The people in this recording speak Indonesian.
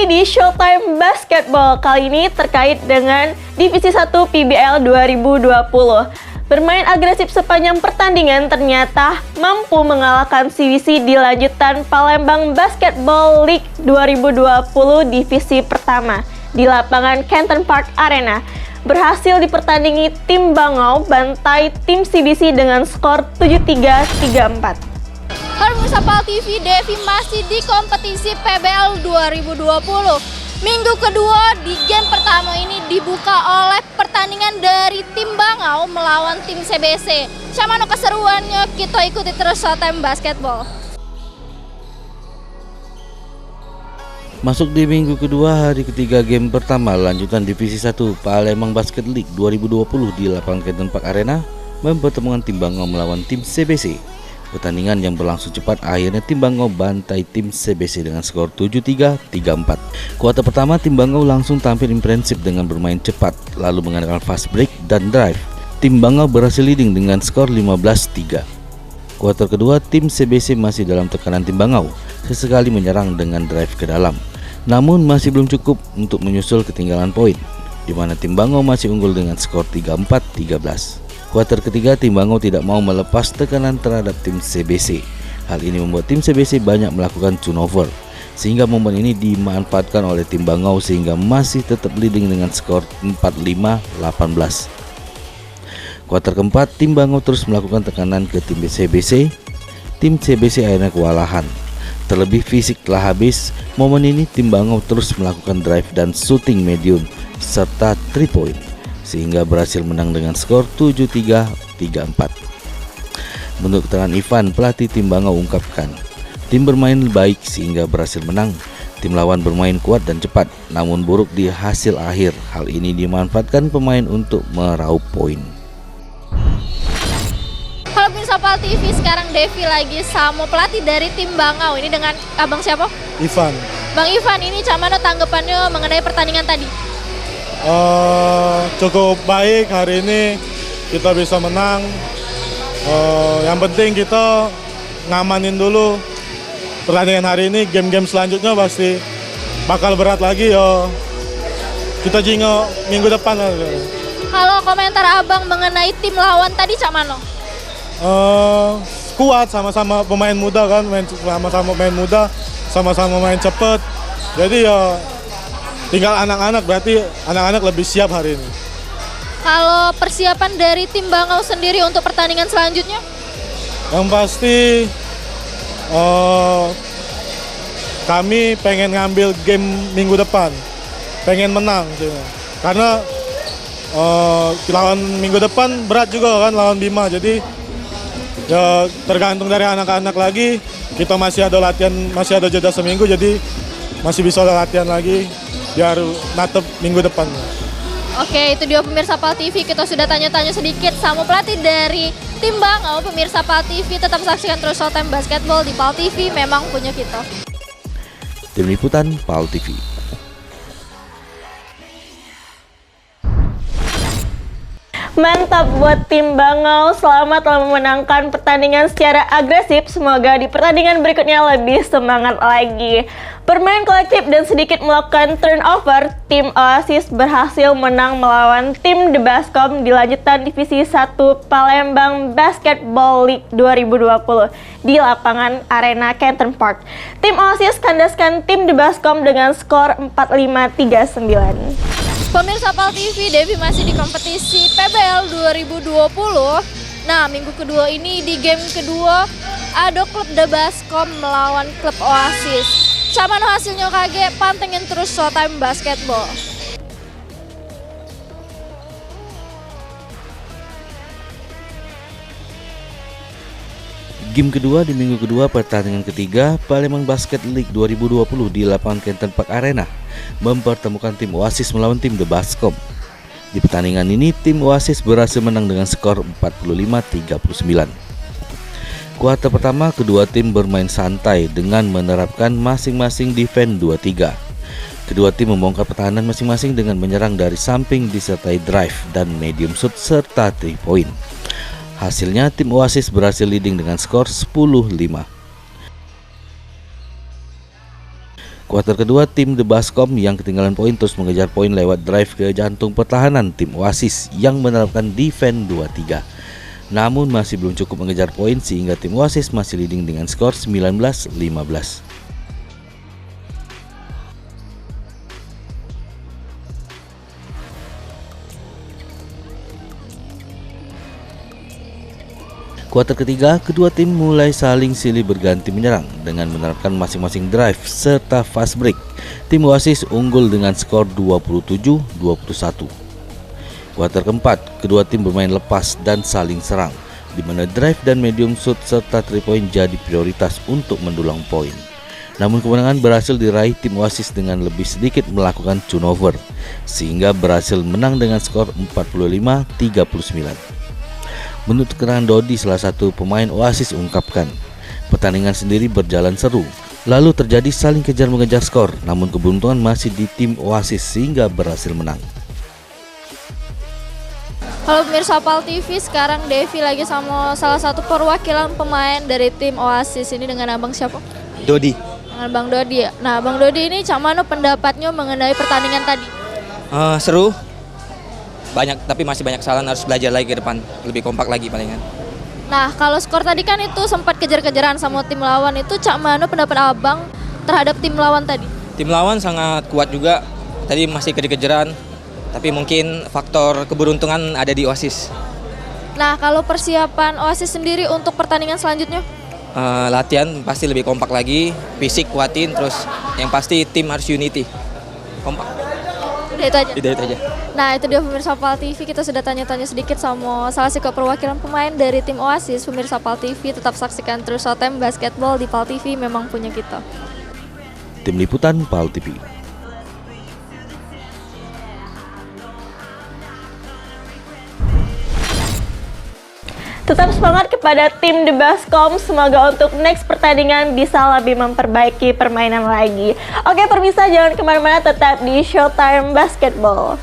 kembali di Showtime Basketball, kali ini terkait dengan Divisi 1 PBL 2020. Bermain agresif sepanjang pertandingan ternyata mampu mengalahkan CBC di lanjutan Palembang Basketball League 2020 Divisi pertama di lapangan Canton Park Arena. Berhasil dipertandingi tim Bangau bantai tim CBC dengan skor 7-3, 3-4. Halo pemirsa PAL TV, Devi masih di kompetisi PBL 2020. Minggu kedua di game pertama ini dibuka oleh pertandingan dari tim Bangau melawan tim CBC. Camano keseruannya, kita ikuti terus Showtime Basketball. Masuk di minggu kedua hari ketiga game pertama lanjutan Divisi 1 Palembang Basket League 2020 di lapangan Canton Park Arena mempertemukan tim Bangau melawan tim CBC. Pertandingan yang berlangsung cepat akhirnya tim Bangau bantai tim CBC dengan skor 7-3, 3-4. Kuarter pertama tim Bangau langsung tampil imprensif dengan bermain cepat lalu mengadakan fast break dan drive. Tim Bangau berhasil leading dengan skor 15-3. Kuarter kedua tim CBC masih dalam tekanan tim Bangau, sesekali menyerang dengan drive ke dalam. Namun masih belum cukup untuk menyusul ketinggalan poin, di mana tim Bangau masih unggul dengan skor 3-4, 13. Kuarter ketiga tim Bangau tidak mau melepas tekanan terhadap tim CBC. Hal ini membuat tim CBC banyak melakukan turnover, sehingga momen ini dimanfaatkan oleh tim Bangau sehingga masih tetap leading dengan skor 45-18. Kuarter keempat tim Bangau terus melakukan tekanan ke tim CBC. Tim CBC akhirnya kewalahan. Terlebih fisik telah habis, momen ini tim Bangau terus melakukan drive dan shooting medium serta 3 point, sehingga berhasil menang dengan skor 7-3, 3-4. Menurut keterangan Ivan, pelatih tim Bangau ungkapkan, tim bermain baik sehingga berhasil menang. Tim lawan bermain kuat dan cepat, namun buruk di hasil akhir. Hal ini dimanfaatkan pemain untuk meraup poin. Halo pemirsa PAL TV, sekarang Devi lagi sama pelatih dari tim Bangau. Ini dengan abang siapa? Ivan. Bang Ivan, ini camano tanggapannya mengenai pertandingan tadi? Cukup baik hari ini kita bisa menang. Yang penting kita ngamanin dulu pertandingan hari ini. Game-game selanjutnya pasti bakal berat lagi ya. Kita jingo minggu depan. Kalau komentar abang mengenai tim lawan tadi camano? Kuat, sama-sama pemain muda kan, sama-sama pemain muda, sama-sama main cepet. Jadi ya tinggal anak-anak, berarti anak-anak lebih siap hari ini. Kalau persiapan dari tim Bangau sendiri untuk pertandingan selanjutnya? Yang pasti kami pengen ngambil game minggu depan, pengen menang. Karena lawan minggu depan berat juga kan, lawan Bima. Jadi ya tergantung dari anak-anak lagi. Kita masih ada latihan, masih ada jeda seminggu, jadi masih bisa latihan lagi biar natep minggu depan. Oke, itu dia pemirsa PAL TV. Kita sudah tanya-tanya sedikit sama pelatih dari tim Bangau. Pemirsa PAL TV, tetap saksikan terus Showtime Basketball di PAL TV, memang punya kita. Tim Liputan PAL TV. Mantap buat tim Bangau, selamat telah memenangkan pertandingan secara agresif. Semoga di pertandingan berikutnya lebih semangat lagi. Bermain kolektif dan sedikit melakukan turnover, tim Oasis berhasil menang melawan tim The Baskom di lanjutan Divisi 1 Palembang Basketball League 2020 di lapangan Arena Canton Park. Tim Oasis kandaskan tim The Baskom dengan skor 45-39. Pemirsa PAL TV, Devi masih di kompetisi PBL 2020. Nah, minggu kedua ini di game kedua ada klub The Baskom melawan klub Oasis. Camano hasilnya kaget, pantengin terus Showtime Basketball. Game kedua di minggu kedua pertandingan ketiga Palembang Basket League 2020 di lapangan Canton Park Arena mempertemukan tim Oasis melawan tim The Baskom. Di pertandingan ini tim Oasis berhasil menang dengan skor 45-39. Kuarter pertama kedua tim bermain santai dengan menerapkan masing-masing defense 2-3. Kedua tim membongkar pertahanan masing-masing dengan menyerang dari samping disertai drive dan medium shoot serta 3 point. Hasilnya tim Oasis berhasil leading dengan skor 10-5. Kuarter kedua, tim The Baskom yang ketinggalan poin terus mengejar poin lewat drive ke jantung pertahanan tim Oasis yang menerapkan defense 2-3. Namun masih belum cukup mengejar poin sehingga tim Oasis masih leading dengan skor 19-15. Kuarter ketiga, kedua tim mulai saling silih berganti menyerang dengan menerapkan masing-masing drive serta fast break. Tim Oasis unggul dengan skor 27-21. Kuarter keempat, kedua tim bermain lepas dan saling serang, di mana drive dan medium shoot serta 3 point jadi prioritas untuk mendulang poin. Namun kemenangan berhasil diraih tim Oasis dengan lebih sedikit melakukan turnover, sehingga berhasil menang dengan skor 45-39. Menurut keterangan Dodi, salah satu pemain Oasis, ungkapkan, pertandingan sendiri berjalan seru, lalu terjadi saling kejar-mengejar skor, namun keberuntungan masih di tim Oasis sehingga berhasil menang. Halo pemirsa PAL TV, sekarang Devi lagi sama salah satu perwakilan pemain dari tim Oasis. Ini dengan abang siapa? Dodi. Dengan Bang Dodi ya. Nah Bang Dodi ini cak mana pendapatnya mengenai pertandingan tadi? Seru, banyak tapi masih banyak kesalahan, harus belajar lagi ke depan, lebih kompak lagi palingan. Nah kalau skor tadi kan itu sempat kejar-kejaran sama tim lawan, itu cak mana pendapat abang terhadap tim lawan tadi? Tim lawan sangat kuat juga, tadi masih kejar-kejaran, tapi mungkin faktor keberuntungan ada di Oasis. Nah kalau persiapan Oasis sendiri untuk pertandingan selanjutnya? Latihan pasti lebih kompak lagi, fisik kuatin, terus yang pasti tim harus unity, kompak. Udah itu aja? Itu aja. Nah itu dia pemirsa PAL TV, kita sudah tanya-tanya sedikit sama salah satu perwakilan pemain dari tim Oasis. Pemirsa PAL TV tetap saksikan terus Showtime Basketball di PAL TV, memang punya kita. Tim Liputan PAL TV. Tetap semangat kepada tim The Baskom. Semoga untuk next pertandingan bisa lebih memperbaiki permainan lagi. Oke, pemirsa jangan kemana-mana, tetap di Showtime Basketball.